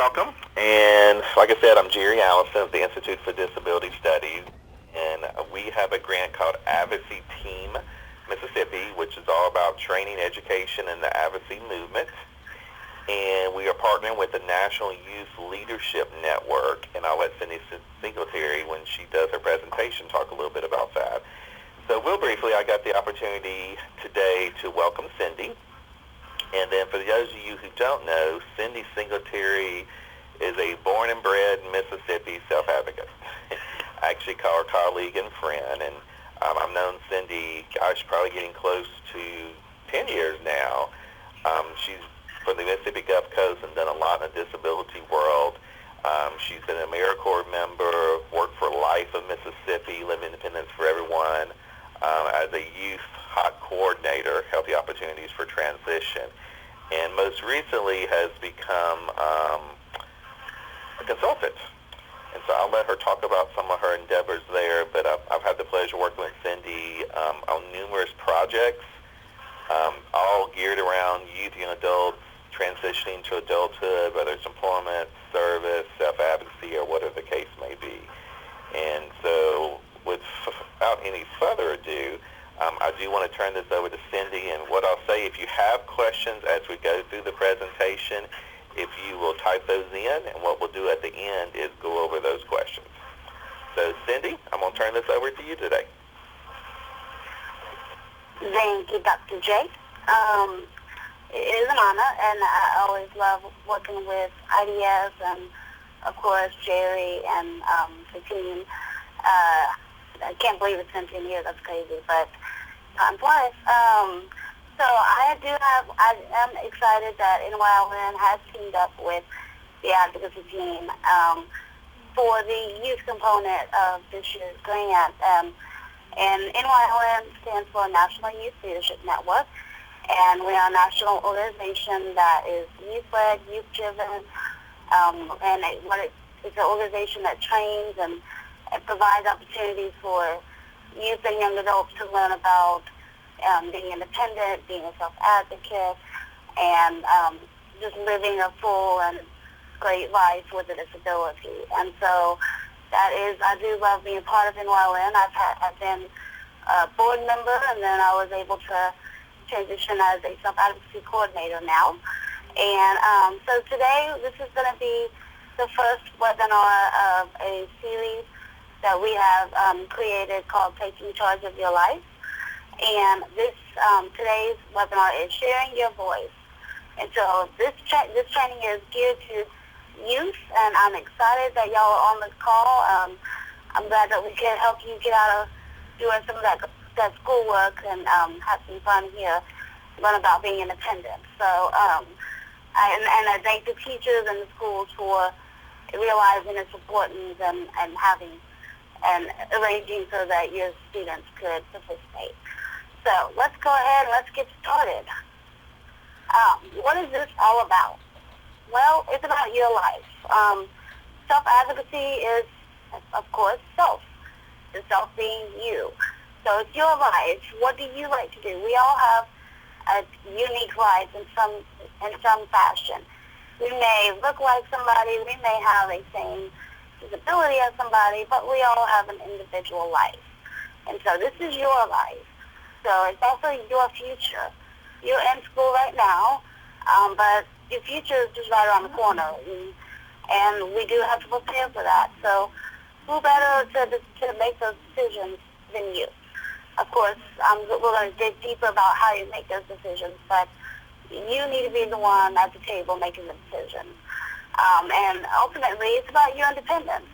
welcome. And like I said, I'm Jerry Allison of the Institute for Disability Studies, and we have a grant called Advocacy Team Mississippi, which is all about training, education, and the advocacy movement. And we are partnering with the National Youth Leadership Network, and I'll let Cindy Singletary, when she does her presentation, talk a little bit about that. So real briefly, I got the opportunity today to welcome Cindy. And then for those of you who don't know, Cindy Singletary is a born and bred Mississippi self-advocate. I actually call her colleague and friend, and I've known Cindy, gosh, probably getting close to 10 years now. She's from the Mississippi Gulf Coast and done a lot in the disability world. She's been an AmeriCorps member, worked for Life of Mississippi, Live Independence for Everyone, as a youth HOT coordinator, Healthy Opportunities for Transition, and most recently has become a consultant. And so I'll let her talk about some of her endeavors there, but I've had the pleasure working with Cindy on numerous projects, all geared around youth and adults transitioning to adulthood, whether it's employment, service, self-advocacy, or whatever the case may be. And so without any further ado, I do want to turn this over to Cindy, and what I'll say, if you have questions as we go through the presentation, if you will type those in, and what we'll do at the end is go over those questions. So Cindy, I'm going to turn this over to you today. Thank you, Dr. J. It is an honor, and I always love working with IDS and, of course, Jerry and the team. I can't believe it's been 10 years. That's crazy, but time flies. So I am excited that NYLN has teamed up with the advocacy team for the youth component of this year's grant. And NYLN stands for National Youth Leadership Network, and we are a national organization that is youth-led, youth-driven, and it's an organization that trains and provides opportunities for youth and young adults to learn about being independent, being a self-advocate, and just living a full and great life with a disability. And so I do love being part of NYLN. I've been a board member, and then I was able to transition as a self-advocacy coordinator now. And so today, this is going to be the first webinar of a series that we have created called Taking Charge of Your Life. And today's webinar is Sharing Your Voice. And so this training is geared to youth, and I'm excited that y'all are on this call. I'm glad that we can help you get out of doing some of that schoolwork and have some fun here, learn about being independent. So, I thank the teachers and the schools for realizing its importance and having and arranging so that your students could participate. So let's go ahead and let's get started. What is this all about? Well, it's about your life. Self-advocacy is, of course, self. The self being you. So it's your life. What do you like to do? We all have a unique life in some fashion. We may look like somebody. We may have a same disability as somebody, but we all have an individual life. And so this is your life. So it's also your future. You're in school right now, but your future is just right around the corner, and we do have to prepare for that. So who better to make those decisions than you? Of course, we're going to dig deeper about how you make those decisions, but you need to be the one at the table making the decisions. And ultimately, it's about your independence.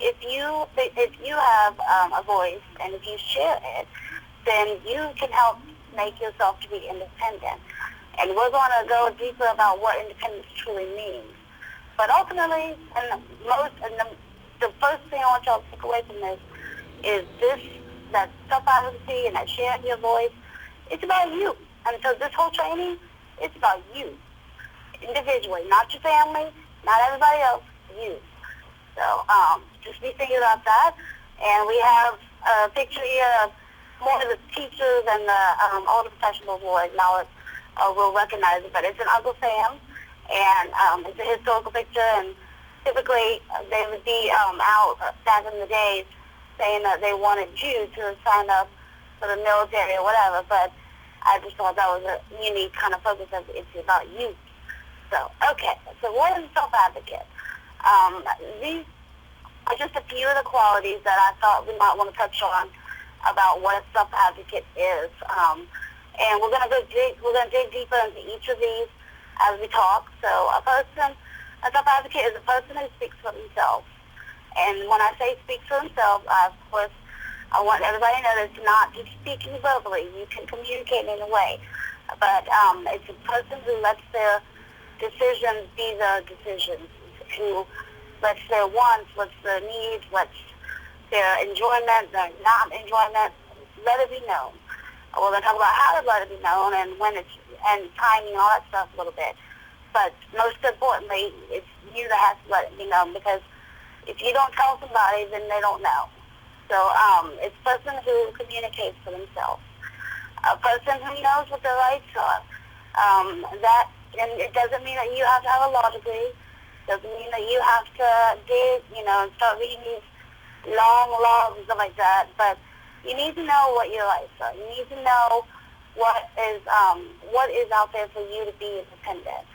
If you have a voice and if you share it, then you can help make yourself to be independent. And we're going to go deeper about what independence truly means. But ultimately, the first thing I want y'all to take away from this is that self-advocacy and that sharing your voice. It's about you. And so this whole training, it's about you, individually, not your family, not everybody else, you. So just be thinking about that. And we have a picture here of more of the teachers and all the professionals will acknowledge or will recognize it, but it's an Uncle Sam. and it's a historical picture, and typically they would be out back in the days saying that they wanted you to sign up for the military or whatever, but I just thought that was a unique kind of focus of it's about you. So, okay, so what is a self-advocate? These are just a few of the qualities that I thought we might want to touch on about what a self-advocate is. And we're going to dig deeper into each of these as we talk. So a self-advocate is a person who speaks for themselves. And when I say speaks for themselves, of course, I want everybody to know that it's not just speaking verbally. You can communicate in a way. But it's a person who lets their decisions be their decisions, who lets their wants, lets their needs, lets their enjoyment, their not enjoyment, let it be known. We're going to talk about how to let it be known and when it's, and timing, all that stuff a little bit. But most importantly, it's you that has to let it be known, because if you don't tell somebody, then they don't know. So it's a person who communicates for themselves. A person who knows what their rights are. And it doesn't mean that you have to have a law degree. Doesn't mean that you have to dig, and start reading these long laws and stuff like that. But you need to know what your rights are. You need to know what is out there for you to be independent.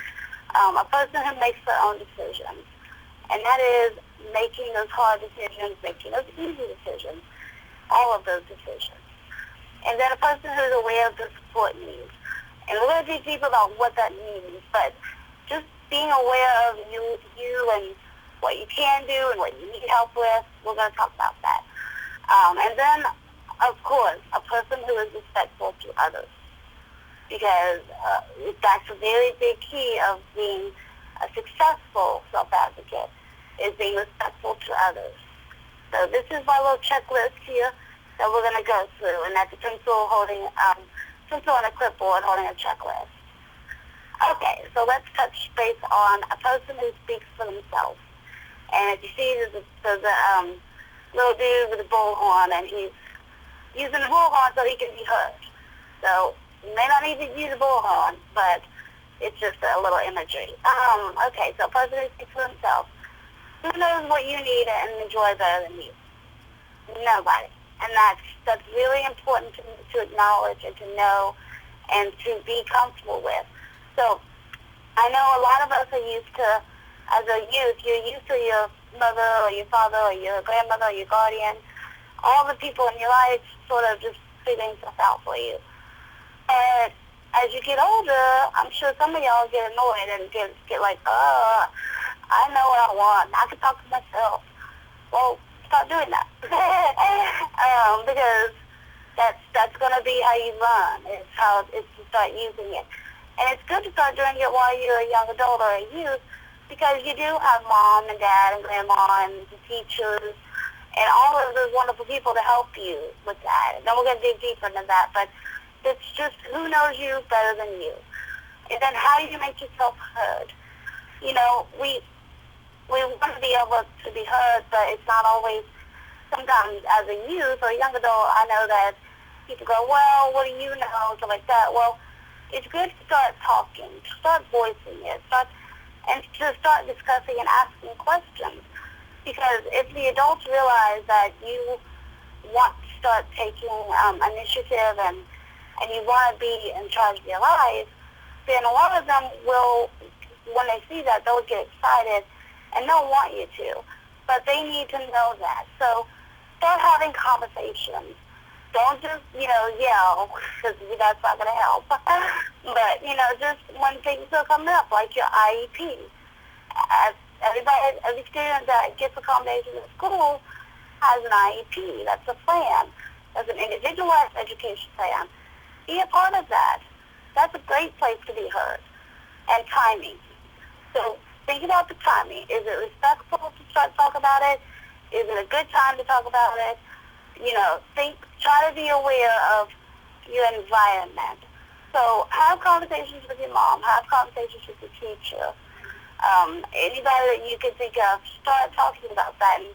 A person who makes their own decisions, and that is making those hard decisions, making those easy decisions, all of those decisions. And then a person who's aware of their support needs. And we're going to dig deep about what that means, but just being aware of you and what you can do and what you need help with, we're going to talk about that. And then, of course, a person who is respectful to others, because that's a very big key of being a successful self-advocate, is being respectful to others. So this is my little checklist here that we're going to go through, and that's a pencil on a clipboard holding a checklist. Okay, so let's touch base on a person who speaks for themselves. And if you see, there's a little dude with a bullhorn, and he's using the bullhorn so he can be heard. So you may not need to use a bullhorn, but it's just a little imagery. Okay, so a person who speaks for themselves. Who knows what you need and enjoy better than you? Nobody. And that's really important to acknowledge and to know and to be comfortable with. So I know a lot of us are used to, as a youth, you're used to your mother or your father or your grandmother or your guardian, all the people in your life sort of just figuring stuff out for you. And as you get older, I'm sure some of y'all get annoyed and get like, I know what I want. I can talk to myself. Well, start doing that. Because that's going to be how you learn. It's to start using it. And it's good to start doing it while you're a young adult or a youth, because you do have mom and dad and grandma and the teachers and all of those wonderful people to help you with that. And then we're going to dig deeper into that. But it's just who knows you better than you. And then how do you make yourself heard? We want to be able to be heard, but it's not always. Sometimes as a youth or a young adult, I know that people go, well, what do you know, stuff like that. Well, it's good to start talking, to start voicing it, and to start discussing and asking questions. Because if the adults realize that you want to start taking initiative and you want to be in charge of your life, then a lot of them will, when they see that, they'll get excited and they'll want you to. But they need to know that. So start having conversations. Don't just, yell, because that's not going to help. But, just when things are coming up, like your IEP. Every student that gets accommodations at school has an IEP. That's a plan. That's an individualized education plan. Be a part of that. That's a great place to be heard. And timing. So think about the timing. Is it respectful to start talking about it? Is it a good time to talk about it? Try to be aware of your environment. So have conversations with your mom. Have conversations with your teacher. Anybody that you can think of, start talking about that and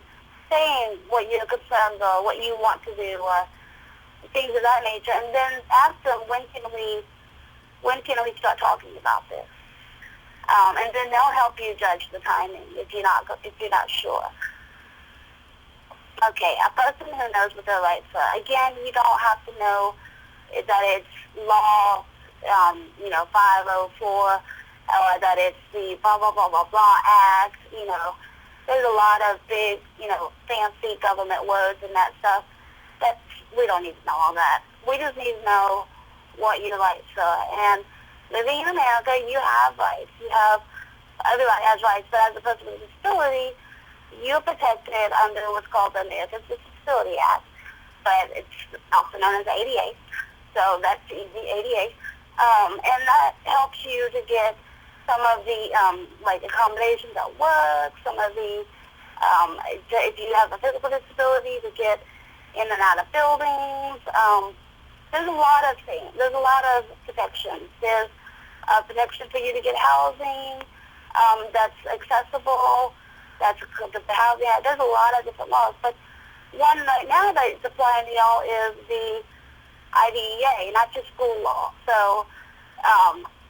saying what your concerns are, what you want to do, or things of that nature. And then ask them, when can we start talking about this? And then they'll help you judge the timing if you're not sure. Okay, a person who knows what their rights are. Again, you don't have to know that it's law, 504, or that it's the blah, blah, blah, blah, blah act, There's a lot of big, fancy government words and that stuff. We don't need to know all that. We just need to know what your rights are. And living in America, you have rights. Everybody has rights, but as a person with a disability, you're protected under what's called the Americans with Disability Act, but it's also known as ADA. So that's easy, ADA. And that helps you to get some of the, accommodations at work, some of the, if you have a physical disability, to get in and out of buildings. There's a lot of things. There's a lot of protections. There's protection for you to get housing that's accessible. That's the Housing Act. There's a lot of different laws, but one right now that's applying to y'all is the IDEA, not just school law. So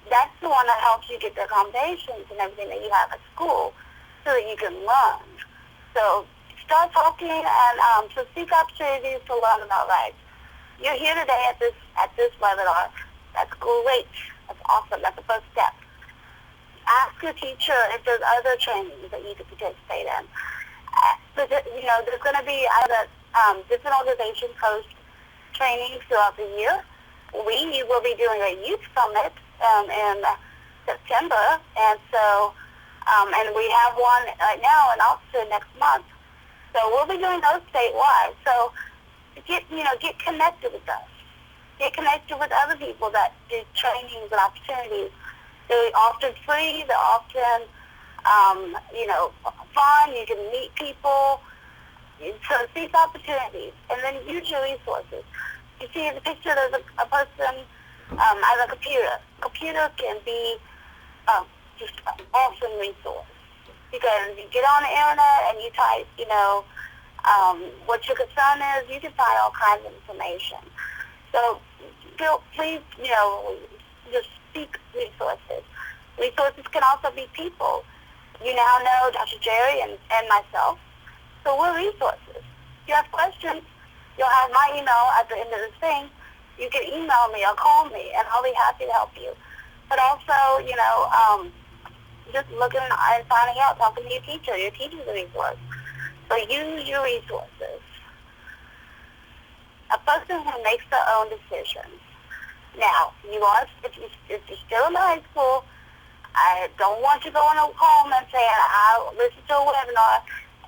that's the one that helps you get the accommodations and everything that you have at school so that you can learn. So start talking and so seek opportunities to learn about rights. You're here today at this webinar. That's great. That's awesome. That's the first step. Ask your teacher if there's other trainings that you could participate in. There's going to be other different organizations host trainings throughout the year. We will be doing a youth summit in September, and so and we have one right now in Austin next month. So we'll be doing those statewide. So get connected with us. Get connected with other people that do trainings and opportunities. They're often free. They're often, fun. You can meet people. So seek opportunities, and then use your resources. You see in the picture, there's a person has a computer. Computer can be just an awesome resource because you get on the internet and you type, what your concern is. You can find all kinds of information. So please, just seek resources. Resources can also be people. You now know Dr. Jerry and myself, so we're resources. If you have questions, you'll have my email at the end of the thing. You can email me or call me, and I'll be happy to help you. But also, just looking and finding out, talking to your teacher. Your teacher's a resource. So use your resources. A person who makes their own decisions. Now, if you're still in high school, I don't want you going home and saying, I listened to a webinar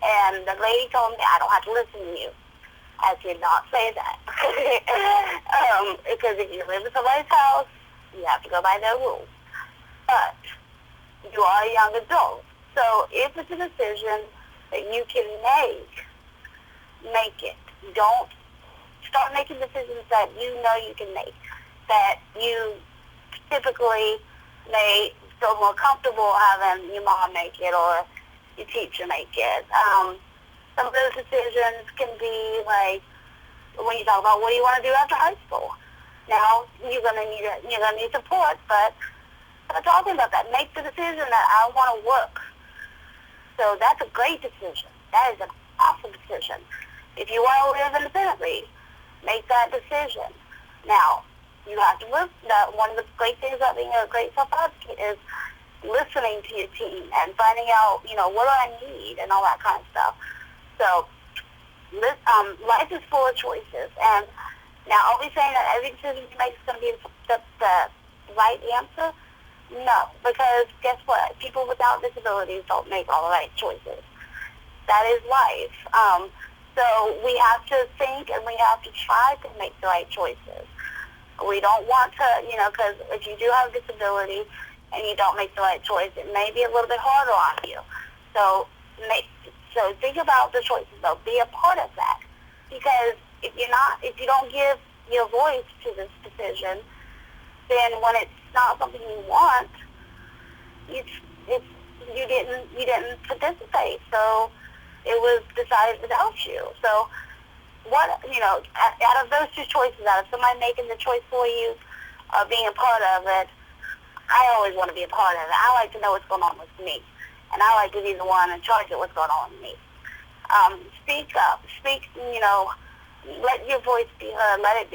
and the lady told me I don't have to listen to you. I did not say that. Because if you live in somebody's house, you have to go by their rules. But you are a young adult. So if it's a decision that you can make it. Don't start making decisions that you know you can make, that you typically may feel more comfortable having your mom make it or your teacher make it. Some of those decisions can be like when you talk about what do you want to do after high school. Now you're gonna need support, but start talking about that. Make the decision that I want to work. So that's a great decision. That is an awesome decision. If you want to live independently, make that decision. Now, you have to listen. One of the great things about being a great self-advocate is listening to your team and finding out, what do I need and all that kind of stuff. So, life is full of choices. And now, are we saying that every decision you make is going to be the right answer? No, because guess what? People without disabilities don't make all the right choices. That is life. So we have to think and we have to try to make the right choices. We don't want to, because if you do have a disability and you don't make the right choice, it may be a little bit harder on you. So think about the choices, though. Be a part of that. Because if you don't give your voice to this decision, then when it's not something you want, you didn't participate. So it was decided without you. So out of those two choices, out of somebody making the choice for you or being a part of it, I always want to be a part of it. I like to know what's going on with me, and I like to be the one in charge of what's going on with me. Speak up. Speak. Let your voice be heard. Let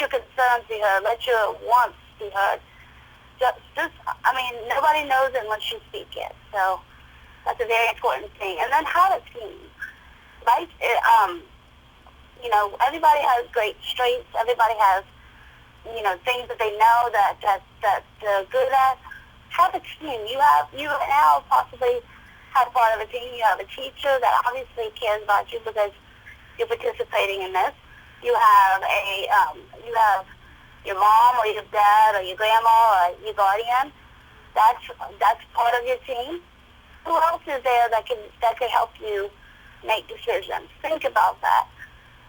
your concerns be heard. Let your wants be heard. Nobody knows it unless you speak it. So that's a very important thing. And then how to team. Right? Everybody has great strengths. Everybody has, things that they know that they're good at. Have a team. You now possibly have part of a team. You have a teacher that obviously cares about you because you're participating in this. You have you have your mom or your dad or your grandma or your guardian. That's part of your team. Who else is there that can help you make decisions? Think about that.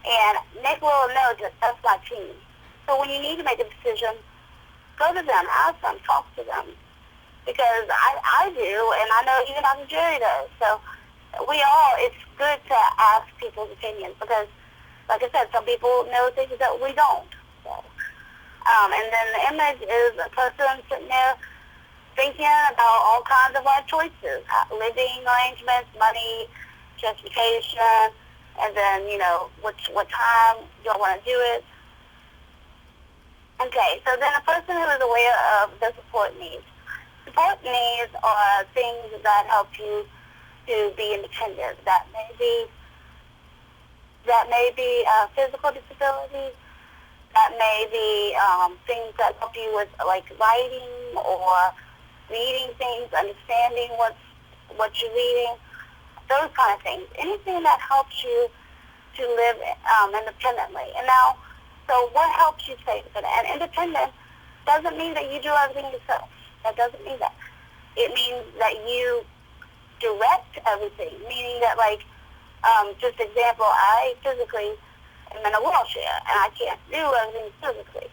And make little note that that's my team. So when you need to make a decision, go to them, ask them, talk to them. Because I do, and I know even Dr. Jerry does. So it's good to ask people's opinions because, like I said, some people know things that we don't. So, and then the image is a person sitting there thinking about all kinds of life choices, living arrangements, money, transportation, and then, what time do I want to do it. Okay, so then a person who is aware of the support needs. Support needs are things that help you to be independent. That may be physical disability. That may be things that help you with like writing or reading things, understanding what you're reading, those kind of things. Anything that helps you to live independently. And now, so what helps you stay independent? And independent doesn't mean that you do everything yourself. That doesn't mean that. It means that you direct everything, meaning that, like, just example, I physically am in a wheelchair, and I can't do everything physically.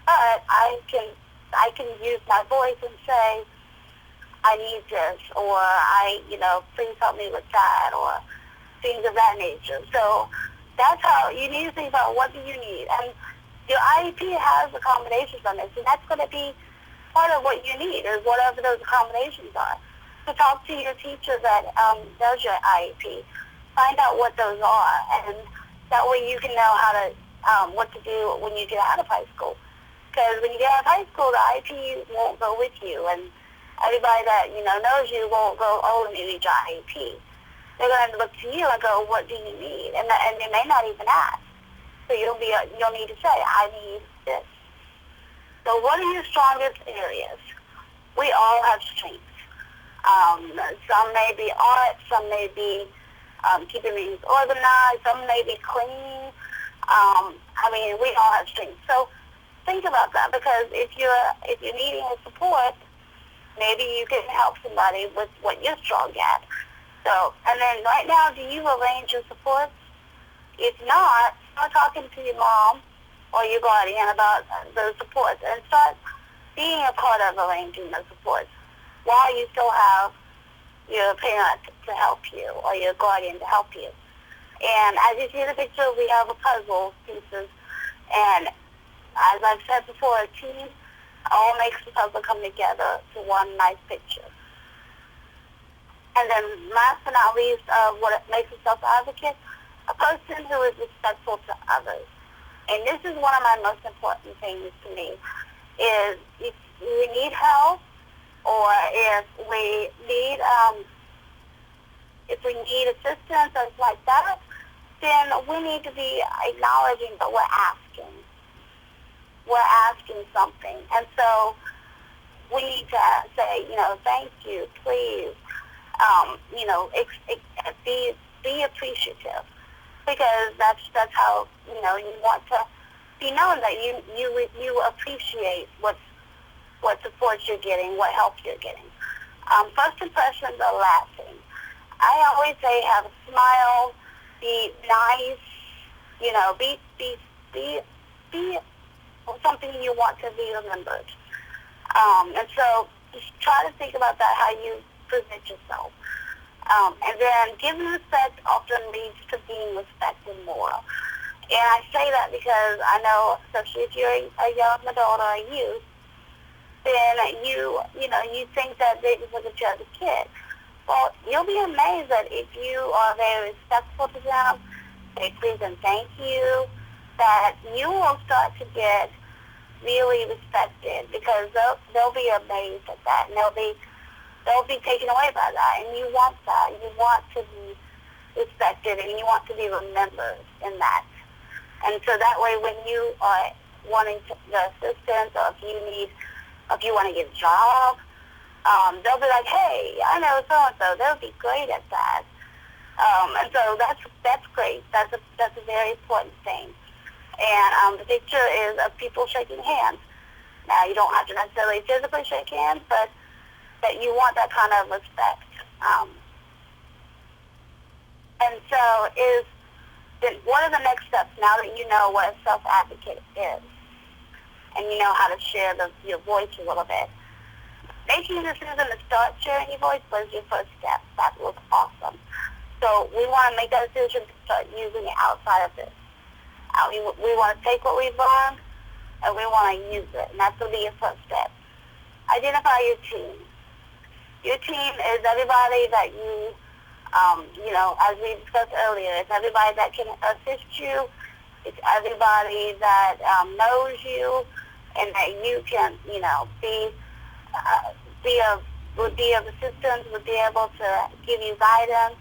But I can use my voice and say, I need this, or please help me with that, or things of that nature. So that's how you need to think about what do you need. And your IEP has accommodations on this, and that's going to be part of what you need is whatever those accommodations are. So talk to your teacher that does your IEP. Find out what those are, and that way you can know how to what to do when you get out of high school. Because when you get out of high school, the IEP won't go with you, and everybody that knows you won't go, oh, let me read your IEP. They're going to look to you and go, what do you need? And they may not even ask. So you'll need to say, I need this. So what are your strongest areas? We all have strengths. Some may be art, some may be keeping things organized, some may be cleaning. We all have strengths. So think about that, because if you're needing support, maybe you can help somebody with what you're strong at. So, and then right now, do you arrange your supports? If not, start talking to your mom or your guardian about those supports and start being a part of arranging those supports while you still have your parent to help you or your guardian to help you. And as you see the picture, we have a puzzle pieces. And as I've said before, a team all makes the puzzle come together to one nice picture. And then last but not least, what makes a self-advocate, a person who is respectful to others. And this is one of my most important things to me, is if we need help or if we need assistance or like that, then we need to be acknowledging that we're asking. We're asking something. And so we need to say, thank you, please, be appreciative. Because that's how, you want to be known that you appreciate what support you're getting, what help you're getting. First impressions are lasting. I always say have a smile, be nice, be something you want to be remembered. And so just try to think about that, how you present yourself. And then giving respect often leads to being respected more. And I say that because I know, especially if you're a young adult or a youth, then you think that they just look at you as a kid. Well, you'll be amazed that if you are very respectful to them, say please and thank you, that you will start to get really respected, because they'll be amazed at that, and they'll be taken away by that. And you want that. You want to be respected, and you want to be remembered in that. And so that way, when you are wanting the assistance, or if you want to get a job, they'll be like, hey, I know so-and-so. They'll be great at that. And so that's great. That's a very important thing. And the picture is of people shaking hands. Now, you don't have to necessarily physically shake hands, but that you want that kind of respect. And so what are the next steps now that you know what a self-advocate is, and you know how to share your voice a little bit? Making a decision to start sharing your voice was your first step. That was awesome. So we want to make that decision to start using it outside of this. We want to take what we've learned, and we want to use it, and that's going to be your first step. Identify your team. Your team is everybody that you, as we discussed earlier, it's everybody that can assist you. It's everybody that knows you, and that you can, would be of assistance, would be able to give you guidance,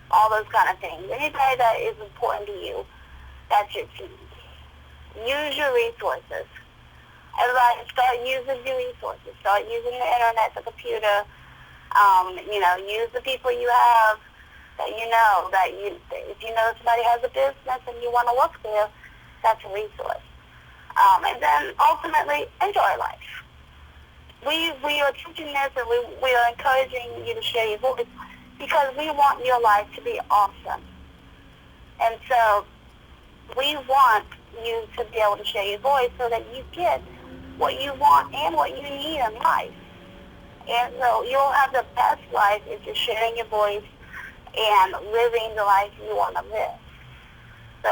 all those kind of things. Anybody that is important to you, that's your team. Use your resources. Everybody start using your resources. Start using the internet, the computer. Use the people you have that if you know somebody has a business and you want to work there, that's a resource. And then ultimately, enjoy life. We are teaching this, and we are encouraging you to share your voice because we want your life to be awesome. And so we want you to be able to share your voice so that you get what you want and what you need in life. And so you'll have the best life if you're sharing your voice and living the life you want to live. So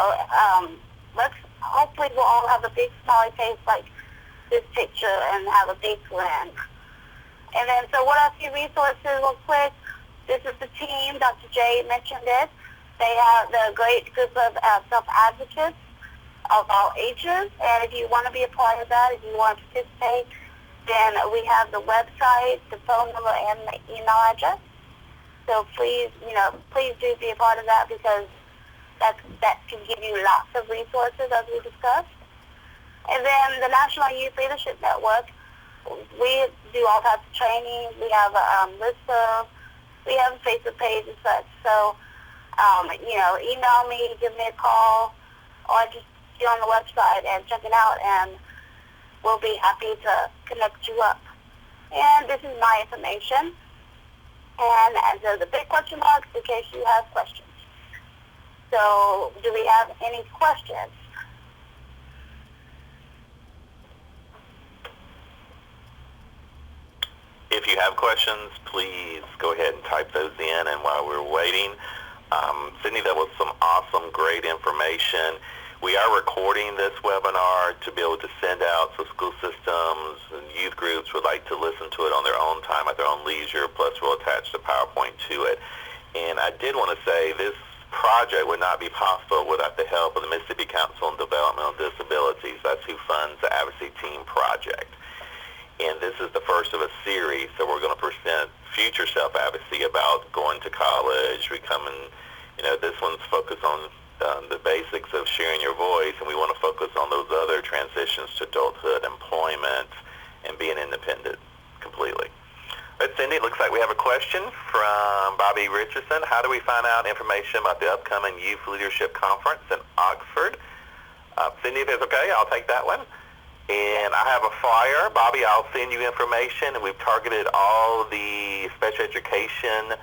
hopefully we'll all have a big smiley face like this picture and have a big grin. And then, so what are a few resources real quick? This is the team. Dr. J mentioned it. They have the great group of self-advocates of all ages. And if you want to be a part of that, if you want to participate, then we have the website, the phone number, and the email address. So please do be a part of that, because that can give you lots of resources, as we discussed. And then the National Youth Leadership Network, we do all types of training. We have a listserv. We have a Facebook page and such. So, email me, give me a call, or just get on the website and check it out, and we'll be happy to connect you up. And this is my information. And there's a big question mark in case you have questions. So, do we have any questions? If you have questions, please go ahead and type those in. And while we're waiting, Sydney, that was some awesome, great information. We are recording this webinar to be able to send out, so school systems and youth groups would like to listen to it on their own time, at their own leisure, plus we'll attach the PowerPoint to it. And I did want to say this project would not be possible without the help of the Mississippi Council on Developmental Disabilities. That's who funds the Advocacy Team Project. And this is the first of a series, so we're going to present future self-advocacy about going to college, becoming, this one's focused on the basics of sharing your voice, and we want to focus on those other transitions to adulthood, employment, and being independent completely. But Cindy, it looks like we have a question from Bobby Richardson. How do we find out information about the upcoming Youth Leadership Conference in Oxford? Cindy, if it's okay, I'll take that one. And I have a flyer. Bobby, I'll send you information. And we've targeted all the special education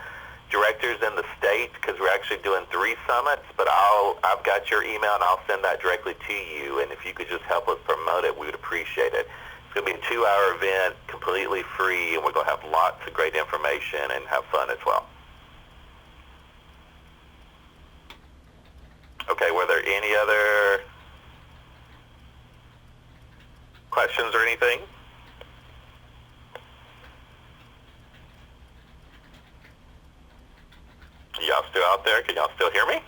directors in the state, because we're actually doing 3 summits. But I've got your email, and I'll send that directly to you. And if you could just help us promote it, we would appreciate it. It's going to be a 2-hour event, completely free, and we're going to have lots of great information and have fun as well. Okay, were there any other questions or anything? y'all still out there? Can y'all still hear me?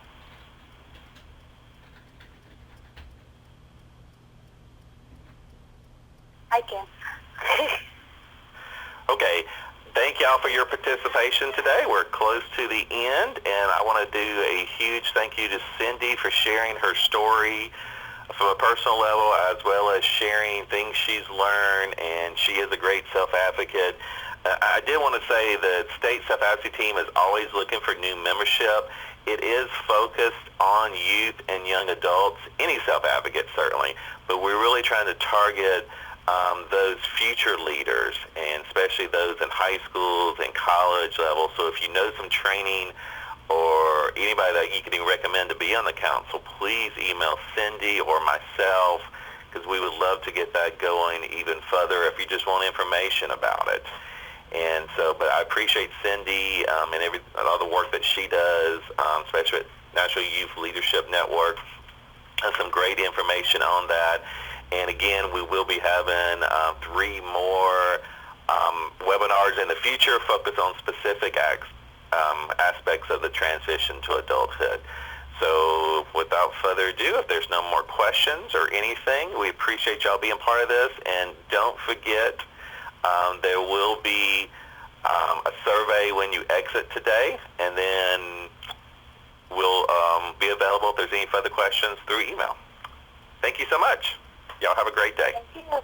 I can. Okay. Thank y'all for your participation today. We're close to the end, and I want to do a huge thank you to Cindy for sharing her story from a personal level, as well as sharing things she's learned, and she is a great self-advocate. I did want to say that State Self-Advocacy Team is always looking for new membership. It is focused on youth and young adults, any self-advocate certainly, but we're really trying to target those future leaders, and especially those in high schools and college level. So if you know some training or anybody that you can recommend to be on the council, please email Cindy or myself, because we would love to get that going even further if you just want information about it. And so, but I appreciate Cindy and all the work that she does, especially at National Youth Leadership Network. And some great information on that. And again, we will be having 3 more webinars in the future focused on specific aspects of the transition to adulthood. So without further ado, if there's no more questions or anything, we appreciate y'all being part of this. And don't forget, there will be a survey when you exit today, and then we'll be available if there's any further questions through email. Thank you so much. Y'all have a great day. Thank you.